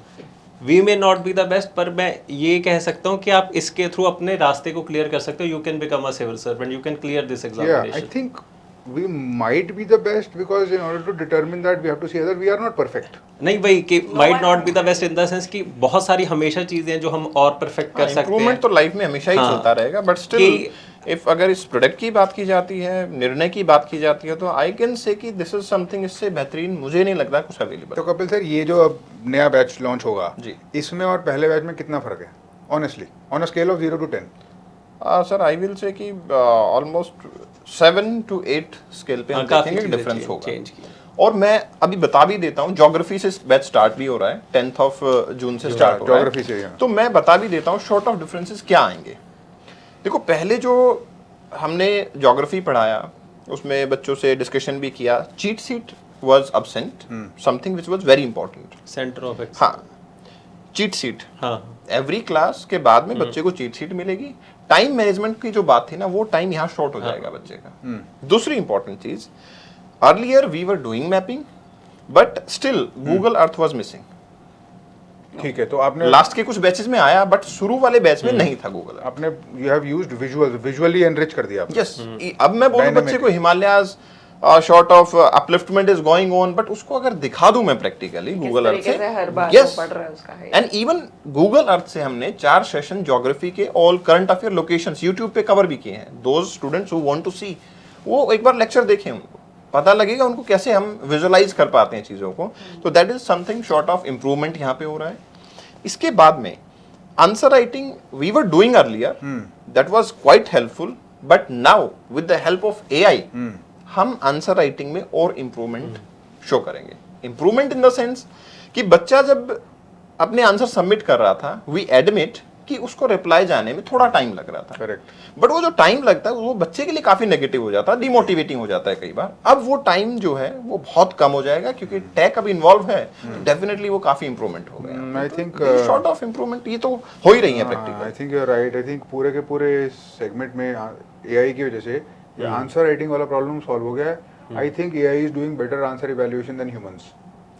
We may not be the best, पर मैं ये कह सकता हूँ कि आप इसके थ्रू अपने रास्ते को क्लियर कर सकते हो। You can become a civil servant, you can clear this Yeah, I examination. think we might be the best because in order to determine that we have to see that we are not perfect. नहीं भाई कि No might one- not be the best in the sense कि बहुत सारी हमेशा चीजें हैं जो हम और परफेक्ट कर सकते हैं। इम्प्रूवमेंट तो लाइफ में हमेशा ही हाँ। चलता रहेगा, बट स्टिल कि- इफ अगर इस प्रोडक्ट की बात की जाती है, निर्णय की बात की जाती है, तो आई कैन से कि दिस इज समथिंग, इससे बेहतरीन मुझे नहीं लगता कुछ अवेलेबल। तो कपिल सर, ये जो अब नया बैच लॉन्च होगा, जी। इसमें और पहले बैच में कितना फर्क है honestly, on a scale of 0 to 10? Sir I will say कि ऑलमोस्ट 7 to 8 स्केल पे हम काफी देखेंगे चीजें डिफरेंस होगा। चेंज किया। और मैं अभी बता भी देता हूँ, ज्योग्राफी से बैच स्टार्ट भी हो रहा है, 10th जून से स्टार्ट हो रहा है। ज्योग्राफी से, हाँ। तो मैं बता भी देता हूँ शॉर्ट ऑफ डिफरेंसेस क्या आएंगे। देखो पहले जो हमने ज्योग्राफी पढ़ाया उसमें बच्चों से डिस्कशन भी किया, cheat seat was absent, something which was very important. Centre of x. हाँ, चीट सीट हाँ एवरी क्लास के बाद में बच्चे को चीट सीट मिलेगी। टाइम मैनेजमेंट की जो बात थी ना, वो टाइम यहाँ शॉर्ट हो जाएगा बच्चे का। दूसरी इंपॉर्टेंट चीज, earlier we were doing mapping but still Google Earth was missing. ठीक है, तो आपने लास्ट के कुछ बैचेस में आया बट शुरू वाले बैच में नहीं था गूगल अर्थ। आपने you have used visually enrich कर दिया आपने। यस, अब मैं बोलूं Dynamic बच्चे को Himalayas short of upliftment is going on, but उसको अगर दिखा दूं मैं प्रैक्टिकली गूगल अर्थ तरीके से हर बार यस, जो पढ़ रहा है उसका है। एंड इवन गूगल अर्थ से हमने 4 सेशन ज्योग्राफी के all current affair locations YouTube पे कवर भी किए हैं। Those students who want to see, वो एक बार लेक्चर देखें, उनको पता लगेगा उनको कैसे हम विजुअलाइज कर पाते हैं चीजों को। तो that is something sort of improvement यहाँ पे हो रहा है। इसके बाद में answer writing we were doing earlier, that was quite helpful, but now with the help of AI हम आंसर राइटिंग में और इम्प्रूवमेंट शो करेंगे। इम्प्रूवमेंट इन द सेंस कि बच्चा जब अपने आंसर सबमिट कर रहा था, वी एडमिट कि उसको रिप्लाई जाने में थोड़ा टाइम लग रहा था। करेक्ट। बट वो जो टाइम लगता है वो बच्चे के लिए काफी नेगेटिव हो जाता है, डिमोटिवेटिंग हो जाता है कई बार। अब वो टाइम जो है वो बहुत कम हो जाएगा क्योंकि टेक अब इन्वॉल्व है, डेफिनेटली वो काफी इंप्रूवमेंट हो गया। I think sort of improvement ये तो हो ही रही है practical. I think you are right. I think पूरे के पूरे सेगमेंट में एआई की वजह से ये आंसर राइटिंग वाला प्रॉब्लम सॉल्व हो गया है। I think AI is doing better answer evaluation then humans.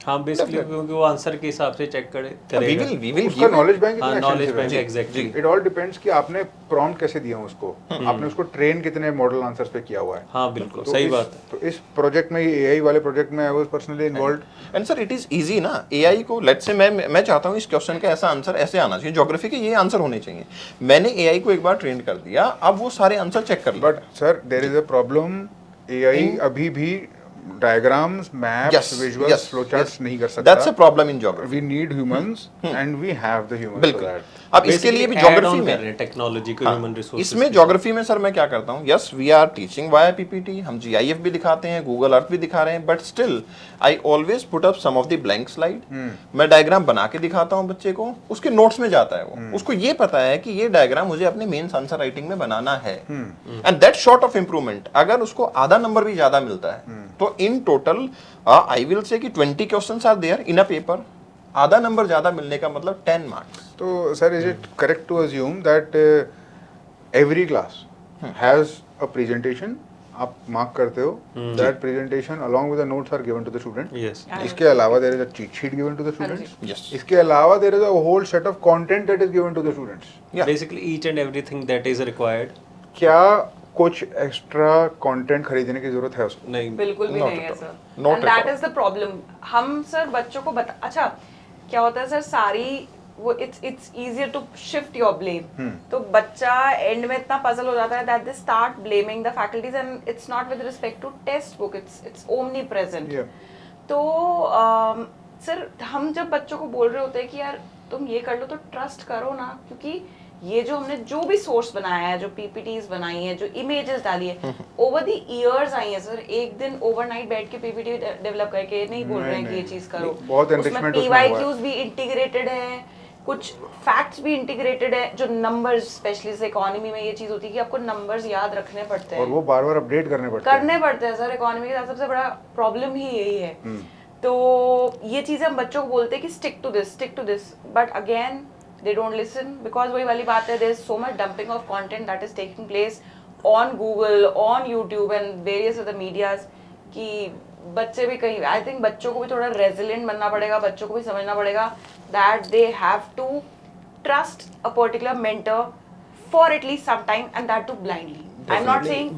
हाँ बेसिकली क्योंकि वो आंसर के हिसाब से चेक करेगा। वी विल उसका नॉलेज बैंक हाँ knowledge bank exactly. It all depends कि आपने प्रॉम्प्ट कैसे दिया उसको, आपने उसको ट्रेन कितने मॉडल आंसर्स पे किया हुआ है। हाँ बिल्कुल तो सही इस- बात है। तो इस प्रोजेक्ट में, ये एआई वाले प्रोजेक्ट में I was personally involved. And sir it is easy ना, एआई को लेट्स से मैं चाहता हूँ इस क्वेश्चन का ऐसा आंसर ऐसे आना चाहिए, ज्योग्राफी के ये आंसर होने चाहिए। मैंने एआई को एक बार ट्रेन कर दिया, अब वो सारे आंसर चेक कर but sir there is a problem, AI अभी भी diagrams, maps, visuals, flow charts नहीं कर सकता। That's a problem in geography. We need humans and we have the humans for बिल्कुल। दैट। अब इसके लिए भी ज्योग्राफी में टेक्नोलॉजी को हाँ, ह्यूमन रिसोर्सेज इसमें ज्योग्राफी में सर मैं क्या करता हूँ, yes we are teaching via PPT, हम जीआईएफ भी दिखाते हैं, गूगल अर्थ भी दिखा रहे हैं, but still I always put up some of the blank slide. मैं डायग्राम बना के दिखाता हूँ बच्चे को, उसके नोट्स में जाता है वो, उसको ये पता है कि ये डायग्राम मुझे अपने मेंस आंसर राइटिंग में बनाना है। And that short of improvement, अगर उसको आधा नंबर भी ज्यादा मिलता है तो in total I will say कि 20 questions are there in a paper, आधा नंबर ज्यादा मिलने का मतलब 10 मार्क्स। तो sir is it correct to assume that every class has a presentation, आप मार्क करते हो, that presentation along with the notes are given to the student? Yes इसके अलावा there is a cheat sheet given to the students? Yes. इसके अलावा there is a whole set of content that is given to the students? Yeah. Basically each and everything that is required. क्या कुछ एक्स्ट्रा कंटेंट खरीदने की जरूरत है उसको? नहीं बिल्कुल भी Not नहीं at है all. Sir. Not and at that all. Is the problem. हम सर बच्चों को बता, अच्छा क्या होता है सर, सारी वो it's easier to shift your blame. तो बच्चा एंड में इतना पजल हो जाता है that they start blaming the faculties and it's not with respect to text book, it's omnipresent. Yeah. तो सर हम जब बच्चों को बोल रहे होते हैं कि यार तुम ये कर लो, तो ट्रस्ट करो ना, क्योंकि ये जो हमने जो भी सोर्स बनाया है, जो पीपीटीज बनाई है, जो इमेजेस डाली है, ओवर द इयर्स आई है सर। एक दिन ओवरनाइट बैठ के पीपीटी डेवलप करके नहीं बोल रहे हैं कि ये चीज करो। नहीं, बहुत उसमें enrichment उसमें पीवाईक्यूज भी इंटीग्रेटेड है, कुछ फैक्ट्स भी इंटीग्रेटेड है, जो नंबर्स, स्पेशली इकोनॉमी में ये चीज होती है कि आपको नंबर्स याद रखने पड़ते हैं और वो बार बार अपडेट करने पड़ते हैं। करने पड़ते हैं सर। इकोनॉमी के साथ सबसे बड़ा प्रॉब्लम ही यही है। तो ये चीजें हम बच्चों को बोलते हैं कि stick to this, but again they don't listen, because वही वाली बात है, there is so much dumping of content that is taking place on Google, on YouTube and various other medias, कि बच्चे भी कहीं, आई थिंक बच्चों को भी थोड़ा रेजिलिएंट बनना पड़ेगा, बच्चों को भी समझना पड़ेगा that they have to trust a particular mentor for at least some time and that too blindly. I am not saying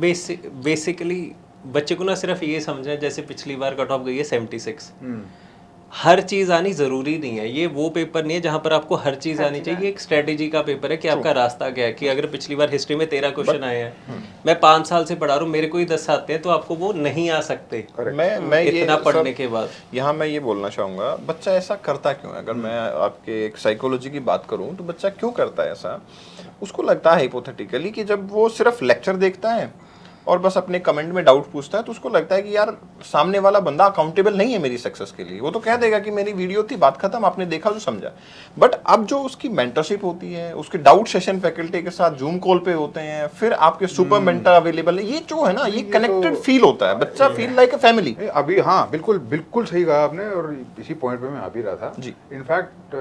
basically बच्चे को ना सिर्फ ये समझना, जैसे पिछली बार कट ऑफ गई है 76, हर चीज आनी जरूरी नहीं है। ये वो पेपर नहीं है जहां पर आपको हर चीज आनी चाहिए। एक स्ट्रेटेजी का पेपर है कि आपका रास्ता क्या है, कि अगर पिछली बार हिस्ट्री में 13 क्वेश्चन आए हैं, मैं 5 साल से पढ़ा रहा हूँ, मेरे को ही 10 आते हैं, तो आपको वो नहीं आ सकते मैं इतना ये पढ़ने सर, के बाद। यहाँ मैं ये बोलना चाहूँगा, बच्चा ऐसा करता क्यों है? अगर मैं आपके एक साइकोलॉजी की बात करूँ तो बच्चा क्यों करता है ऐसा? उसको लगता है हाइपोथेटिकली कि जब वो सिर्फ लेक्चर देखता है और बस अपने कमेंट में डाउट पूछता है, तो उसको लगता है कि यार सामने वाला बंदा अकाउंटेबल नहीं है मेरी सक्सेस के लिए। वो तो कह देगा कि मेरी वीडियो थी, बात खत्म, आपने देखा जो समझा। बट अब जो उसकी मेंटरशिप होती है, उसके डाउट सेशन फैकल्टी के साथ जूम कॉल पे होते हैं, फिर आपके सुपर मेंटर अवेलेबल है, ये जो है ना, ये कनेक्टेड फील होता है, बच्चा फील लाइक अ फैमिली। अभी हाँ, बिल्कुल बिल्कुल सही कहा आपने, और इसी पॉइंट पे मैं आ भी रहा था जी। इनफैक्ट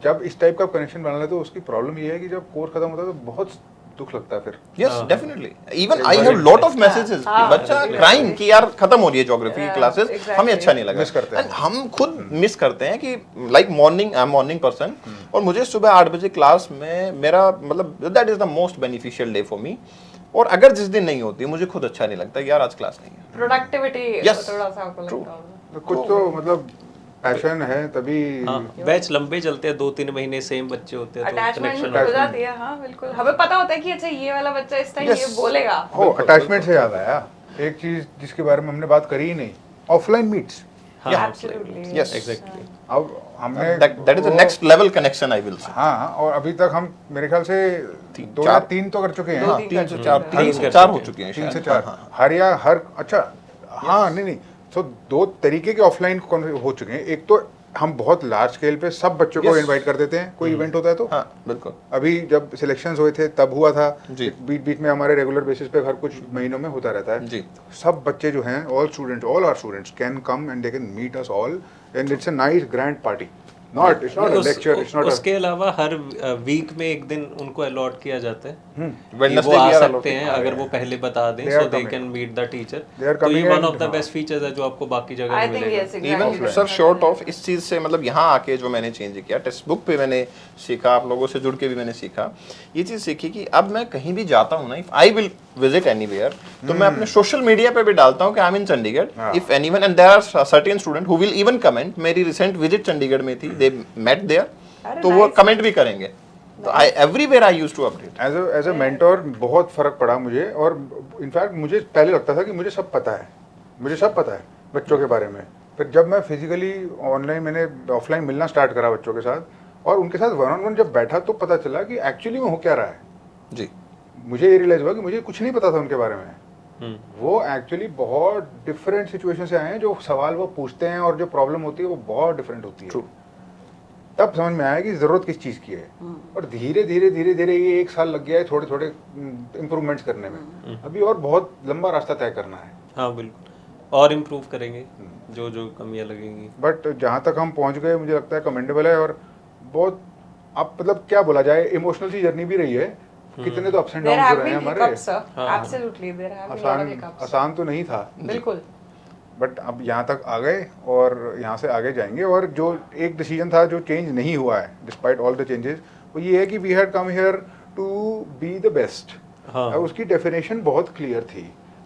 जब इस टाइप का कनेक्शन बना लेते तो उसकी प्रॉब्लम ये है कि जब कोर्स खत्म होता है तो बहुत दुख लगता है फिर। Yes definitely, even I have lot of messages कि बच्चा क्राइम कि यार खत्म हो रही है ज्योग्राफी क्लासेस, हमें अच्छा नहीं लगा, मिस करते हैं। And हम खुद मिस करते हैं कि like morning, I am morning person, और मुझे सुबह 8 बजे क्लास में मेरा मतलब that is the most beneficial day for me. और अगर जिस दिन नहीं होती मुझे खुद अच्छा नहीं लगता यार आज क्लास नहीं है। प्रोडक्टिविटी Yes, थोड़ा सा आपको true. लगता होगा। तो कुछ तो मतलब पैशन है तभी। हाँ, बैच लंबे चलते हैं, 2-3 महीने सेम बच्चे होते हैं तो अटैचमेंट कनेक्शन हो जाती है। हाँ बिल्कुल, हमें पता होता है कि अच्छा ये वाला बच्चा इस टाइम Yes. ये बोलेगा। हो, अटैचमेंट से याद आया एक चीज जिसके बारे में हमने बात करी ही नहीं, ऑफलाइन मीट्स। हाँ, Absolutely. Yes. एग्जैक्टली। अब हमने that is the next level connection I will say. हाँ, और अभी तक हम मेरे ख्याल से 2 या 3 तो कर चुके हैं। दो, हाँ, तीन 3 कर से चुके 4, हैं। 3 से कर 4 चुके हो हैं। चुके हैं 3 से शायद। 4 हाँ, हाँ, हर या हर अच्छा हाँ, नहीं सो 2 तरीके के ऑफलाइन हो चुके हैं। एक तो हम बहुत लार्ज स्केल पे सब बच्चों को Yes. इनवाइट कर देते हैं, कोई इवेंट होता है तो। हाँ बिल्कुल। अभी जब सिलेक्शंस हुए थे तब हुआ था, जी। बीच बीच में हमारे रेगुलर बेसिस पे हर कुछ महीनों में होता रहता है। जी। सब बच्चे जो हैं, all our students can come and they can meet us all and it's a nice grand party. It's not a lecture, it's not उसके अलावा हर वीक में एक दिन उनको अलॉट किया जाता है कि Wednesday वो आ we are सकते allotting. हैं अगर वो पहले बता दें, They are so they coming. Can meet the teacher. They are तो ये coming one of and the हाँ। बेस्ट फीचर्स है जो आपको बाकी जगह आई नहीं थिंक मिलेगा। Yes even exactly. Sir sort of इस चीज़ से मतलब यहाँ आके जो मैंने चेंज किया, टेक्स्ट बुक पे मैंने सीखा, आप लोगों से जुड़ के भी मैंने सीखा, ये चीज़ सीखी कि अब मैं कहीं भी जाता हूँ ना, if I will visit anywhere, तो मैं अपने सोशल मीडिया पे भी डालता हूँ कि आई एम इन चंडीगढ़, हाँ। If anyone, and there are certain student who will even comment, मेरी रिसेंट विजिट चंडीगढ़ में थी, दे मेट देयर, अरे तो वो nice. कमेंट भी करेंगे। तो I everywhere I used to update. As a mentor बहुत फर्क पड़ा मुझे, और इनफैक्ट मुझे पहले लगता था कि मुझे सब पता है बच्चों के बारे में। फिर जब मैं फिजिकली ऑनलाइन, मैंने ऑफलाइन मिलना स्टार्ट करा बच्चों के साथ और उनके साथ वन ऑन वन जब बैठा तो पता चला कि एक्चुअली में हो क्या रहा है। जी। मुझे ये रियलाइज हुआ कि मुझे कुछ नहीं पता था उनके बारे में। वो एक्चुअली बहुत डिफरेंट सिचुएशन से आए हैं, जो सवाल वो पूछते हैं और जो प्रॉब्लम होती है वो बहुत डिफरेंट होती है। True. तब समझ में आया कि जरूरत किस चीज़ की है, और धीरे धीरे ये 1 साल लग गया है थोड़े थोड़े इम्प्रूवमेंट्स करने में। अभी और बहुत लंबा रास्ता तय करना है, हाँ बिल्कुल, और इम्प्रूव करेंगे जो जो कमियां लगेंगी। बट जहाँ तक हम पहुँच गए मुझे लगता है कमेंडेबल है। और बहुत, अब मतलब क्या बोला जाए, इमोशनल सी जर्नी भी रही है। कितने तो ups and there down have रहे हैं बीन हमारे। Hiccups sir, absolutely there have been lot of hiccups. आसान तो नहीं था, बिल्कुल। बट अब यहाँ तक आ गए और यहाँ से आगे जाएंगे। और जो एक डिसीजन था जो चेंज नहीं हुआ है डिस्पाइट ऑल द चेंजेस, वो ये है कि we had come here to be the best. हाँ। उसकी डेफिनेशन बहुत क्लियर थी,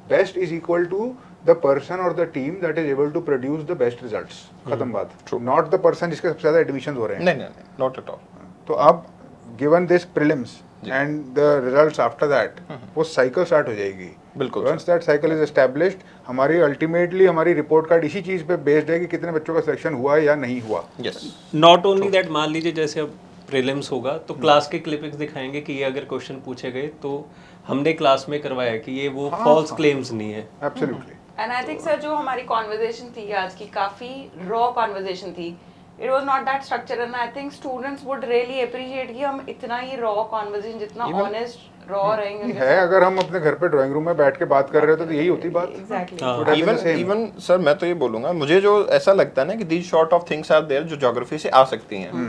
best is equal to the person और the team that is able to produce the best results. खत्म बात। नॉट द पर्सन जिसके सबसे ज्यादा एडमिशन हो रहे हैं। नहीं, नॉट एट ऑल। तो अब given this prelims and the results after that, वो साइकिल स्टार्ट हो जाएगी। बिल्कुल। Once that cycle is established, हमारी अल्टीमेटली हमारी रिपोर्ट कार्ड इसी चीज पे बेस्ड है कि कितने बच्चों का सिलेक्शन हुआ है या नहीं हुआ। यस। नॉट ओनली दैट, मान लीजिए जैसे अब प्रीलिम्स होगा तो क्लास के क्लिपिंग्स दिखाएंगे कि ये अगर क्वेश्चन पूछे गए तो हमने क्लास में करवाया कि ये वो फॉल्स क्लेम्स नहीं है। Absolutely. And I think sir जो हमारी कॉन्वर्जेशन थी आज की, काफी रॉ कॉन्वर्जेशन थी। It was not that structure, and I think students would really appreciate कि हम इतना ही रॉ कॉन्वर्जेशन, जितना ऑनेस्ट रॉ रहेंगे उनके है, अगर हम अपने घर पे ड्राइंग रूम में बैठ के बात कर रहे थे तो यही होती बात। Exactly. Would have been the same. Even sir मैं तो ये बोलूंगा, मुझे जो ऐसा लगता है ना कि these sort of things are there जो ज्योग्राफी से आ सकती हैं।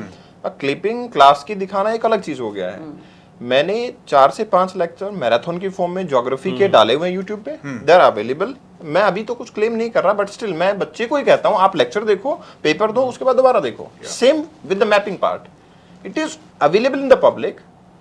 क्लिपिंग क्लास की दिखाना एक अलग चीज हो गया है। मैंने 4 से 5 लेक्चर मैराथन की फॉर्म में ज्योग्राफी के डाले हुए हैं यूट्यूब पे, दे आर अवेलेबल। मैं अभी तो कुछ क्लेम नहीं कर रहा, बट स्टिल मैं बच्चे को ही कहता हूँ आप लेक्चर देखो, पेपर दो, उसके बाद दोबारा देखो। Same with the mapping part, it is available in the public,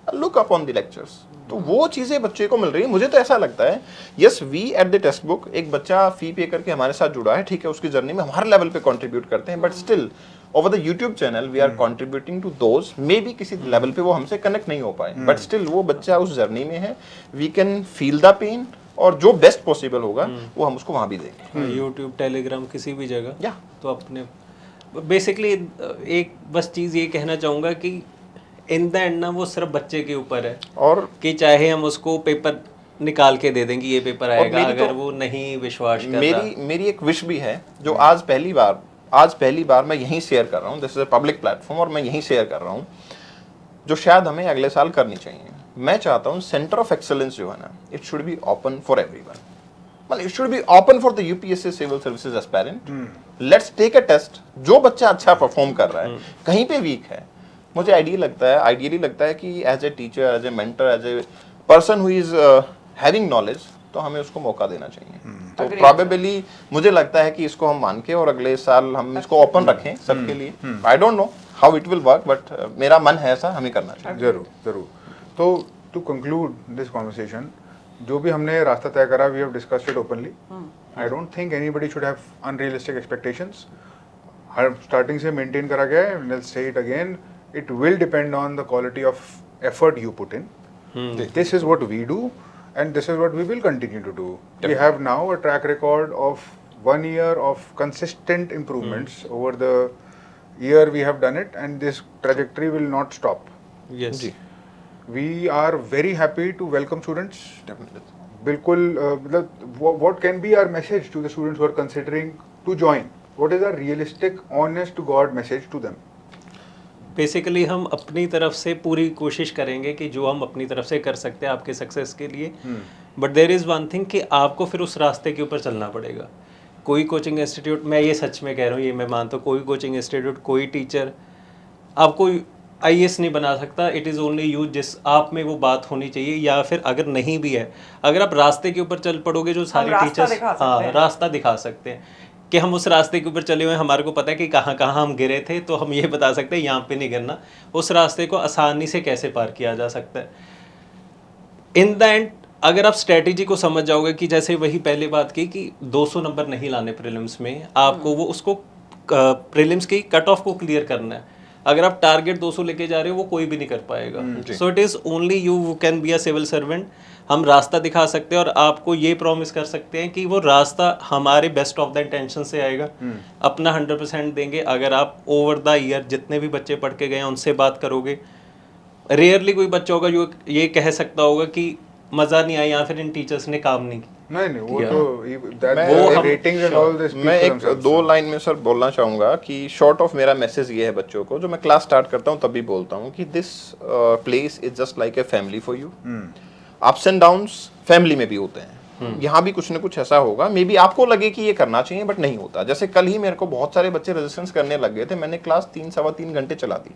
look up on the lectures. तो वो चीजें बच्चे को मिल रही है। मुझे तो ऐसा लगता है, yes we at the text book, एक बच्चा फी पे करके हमारे साथ जुड़ा है, ठीक है, उसकी जर्नी में हमारे लेवल पे कंट्रीब्यूट करते हैं, but still over the YouTube channel we are contributing to those, maybe किसी लेवल पे वो हमसे कनेक्ट नहीं हो पाए, बट स्टिल वो बच्चा उस जर्नी में है, we can feel the pain, और जो बेस्ट पॉसिबल होगा वो हम उसको वहां भी देंगे। यूट्यूब, टेलीग्राम, किसी भी जगह। या तो अपने बेसिकली एक बस चीज़ ये कहना चाहूँगा कि इन द एंड ना वो सिर्फ बच्चे के ऊपर है और कि चाहे हम उसको पेपर निकाल के दे देंगे ये पेपर आएगा, मेरी तो- अगर वो नहीं विश्वास कर रहा। मेरी एक विश भी है जो आज पहली बार मैं यहीं शेयर कर रहा हूँ, this is a public platform और मैं यहीं शेयर कर रहा हूँ, जो शायद हमें अगले साल करनी चाहिए। मैं चाहता हूँ सेंटर ऑफ एक्सेलेंस जो है ना, it should be open for everyone, मतलब it should be open for the UPSC civil services aspirant. Let's take a test, जो बच्चा अच्छा परफॉर्म कर रहा है, कहीं पे वीक है, मुझे आइडियली लगता है कि as a teacher, as a mentor, as a person who is having knowledge, तो हमें उसको मौका देना चाहिए। तो Agreed, प्रोबेबली मुझे लगता है कि इसको हम मान के और अगले साल हम इसको ओपन रखें सबके लिए। I don't know how it will work, but मेरा मन है ऐसा हमें करना चाहिए। जरूर जरूर। तो टू कंक्लूड दिस कॉन्वर्सेशन, जो भी हमने रास्ता तय करा, we have discussed it openly. I don't think anybody should have unrealistic expectations. हर स्टार्टिंग से मेंटेन करा गया है, let's say it again, it will depend on the quality of effort you put in. This is what we do, and this is what we will continue to do. We have now a track record of 1 year of consistent improvements. Over the year we have done it, and this trajectory will not stop. Yes. जी, We are very happy to welcome students. definitely. बिल्कुल मतलब what can be our message to the students who are considering to join? What is our realistic, honest to God message to them? Basically हम अपनी तरफ से पूरी कोशिश करेंगे कि जो हम अपनी तरफ से कर सकते हैं आपके सक्सेस के लिए, but there is one thing कि आपको फिर उस रास्ते के ऊपर चलना पड़ेगा। कोई कोचिंग इंस्टीट्यूट, मैं ये सच में कह रहा हूँ, ये मैं मानता हूँ, कोई कोचिंग इंस्टीट्यूट, कोई टीचर आपको आईएएस नहीं बना सकता। इट इज़ ओनली यू, जिस आप में वो बात होनी चाहिए, या फिर अगर नहीं भी है, अगर आप रास्ते के ऊपर चल पड़ोगे, जो सारी रास्ता टीचर्स दिखा सकते हाँ हैं। रास्ता दिखा सकते हैं कि हम उस रास्ते के ऊपर चले हुए हैं, हमारे को पता है कि कहाँ कहाँ हम गिरे थे, तो हम ये बता सकते हैं यहाँ पे नहीं गिरना, उस रास्ते को आसानी से कैसे पार किया जा सकता है। इन द एंड अगर आप स्ट्रेटेजी को समझ जाओगे कि जैसे वही पहले बात की कि 200 नंबर नहीं लाने प्रीलिम्स में, आपको वो उसको प्रीलिम्स की कट ऑफ को क्लियर करना है। अगर आप टारगेट 200 लेके जा रहे हो, वो कोई भी नहीं कर पाएगा। So it is only you who can be a civil servant. हम रास्ता दिखा सकते हैं और आपको ये प्रॉमिस कर सकते हैं कि वो रास्ता हमारे बेस्ट ऑफ द इंटेंशन से आएगा, अपना 100% देंगे। अगर आप ओवर द ईयर जितने भी बच्चे पढ़ के गए हैं उनसे बात करोगे, रेयरली कोई बच्चा होगा जो ये कह सकता होगा कि मज़ा नहीं आया या फिर इन टीचर्स ने काम नहीं किया। नहीं वो Yeah. तो that मैं- the वो हम- ratings and all this speak मैं for एक themselves. 2 लाइन में सर बोलना चाहूँगा कि शॉर्ट ऑफ मेरा मैसेज ये है बच्चों को, जो मैं क्लास स्टार्ट करता हूँ तभी बोलता हूँ कि this place is just like a family for you. Ups and downs family में भी होते हैं, यहाँ भी कुछ ना कुछ ऐसा होगा, मे बी आपको लगे कि ये करना चाहिए बट नहीं होता। जैसे कल ही मेरे को बहुत सारे बच्चे रेजिस्टेंस करने लग गए थे, मैंने क्लास 3-3.25 घंटे चला दी,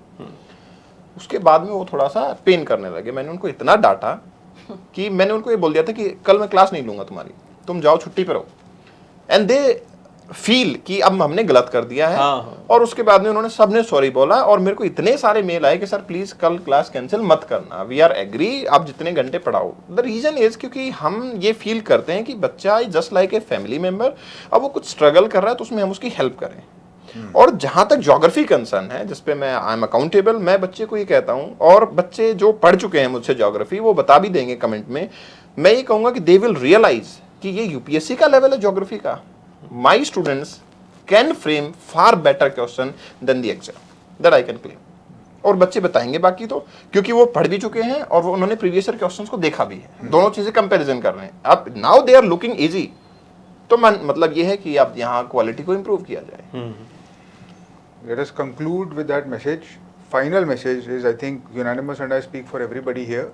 उसके बाद में वो थोड़ा सा पेन करने लगे। मैंने उनको इतना डांटा कि मैंने उनको ये बोल दिया था कि कल मैं क्लास नहीं लूंगा तुम्हारी, तुम जाओ छुट्टी पर रहो। एंड दे फील कि अब हमने गलत कर दिया है। हाँ। और उसके बाद में उन्होंने सबने सॉरी बोला और मेरे को इतने सारे मेल आए कि सर प्लीज कल क्लास कैंसिल मत करना, वी आर एग्री, आप जितने घंटे पढ़ाओ। द रीजन इज क्योंकि हम ये फील करते हैं कि बच्चा just like a family member, अब वो कुछ स्ट्रगल कर रहा है तो उसमें हम उसकी हेल्प करें। और जहां तक ज्योग्राफी कंसर्न है, जिसपे मैं आई एम अकाउंटेबल, मैं बच्चे को ये कहता हूं, और बच्चे जो पढ़ चुके हैं मुझसे ज्योग्राफी वो बता भी देंगे कमेंट में, मैं ये कहूंगा कि दे विल रियलाइज कि ये यूपीएससी का लेवल है ज्योग्राफी का। My students can frame far better question than the exam, that I can claim. और बच्चे बताएंगे बाकी तो, क्योंकि वो पढ़ भी चुके हैं और वो उन्होंने प्रीवियस ईयर क्वेश्चंस को देखा भी है, दोनों चीजें कंपैरिजन कर रहे हैं। अब now they are looking easy, तो मतलब ये है कि अब यहाँ क्वालिटी को इम्प्रूव किया जाए। Let us conclude with that message. Final message is, I think, unanimous, and I speak for everybody here.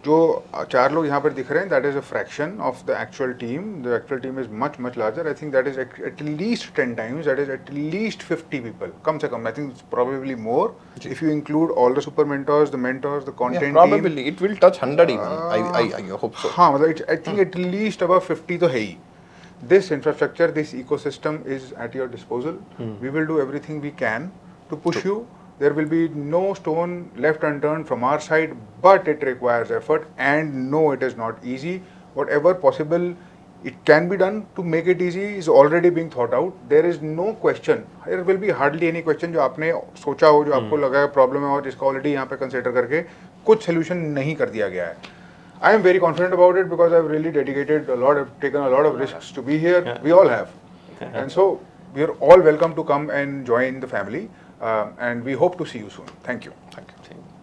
जो 4 लोग यहाँ पर दिख रहे हैं, that is a fraction of the actual team. The actual team is much larger. I think that is at least 10 times. That is at least 50 people. कम से कम. I think it's probably more. If you include all the super mentors, the content team. Probably it will touch 100 even. I hope so. हाँ मतलब I think at least above 50 तो है ही. This infrastructure, this ecosystem is at your disposal. We will do everything we can to push you. There will be no stone left unturned from our side, but it requires effort, and no, it is not easy. Whatever possible it can be done to make it easy is already being thought out. There is no question. There will be hardly any question जो आपने सोचा हो, जो आपको लगा प्रॉब्लम है और जिसका ऑलरेडी यहाँ पे कंसिडर करके कुछ सोल्यूशन नहीं कर दिया गया है. I am very confident about it because I've really dedicated a lot, I've taken a lot of risks to be here. Yeah. We all have. And so we are all welcome to come and join the family. And we hope to see you soon. Thank you. Thank you.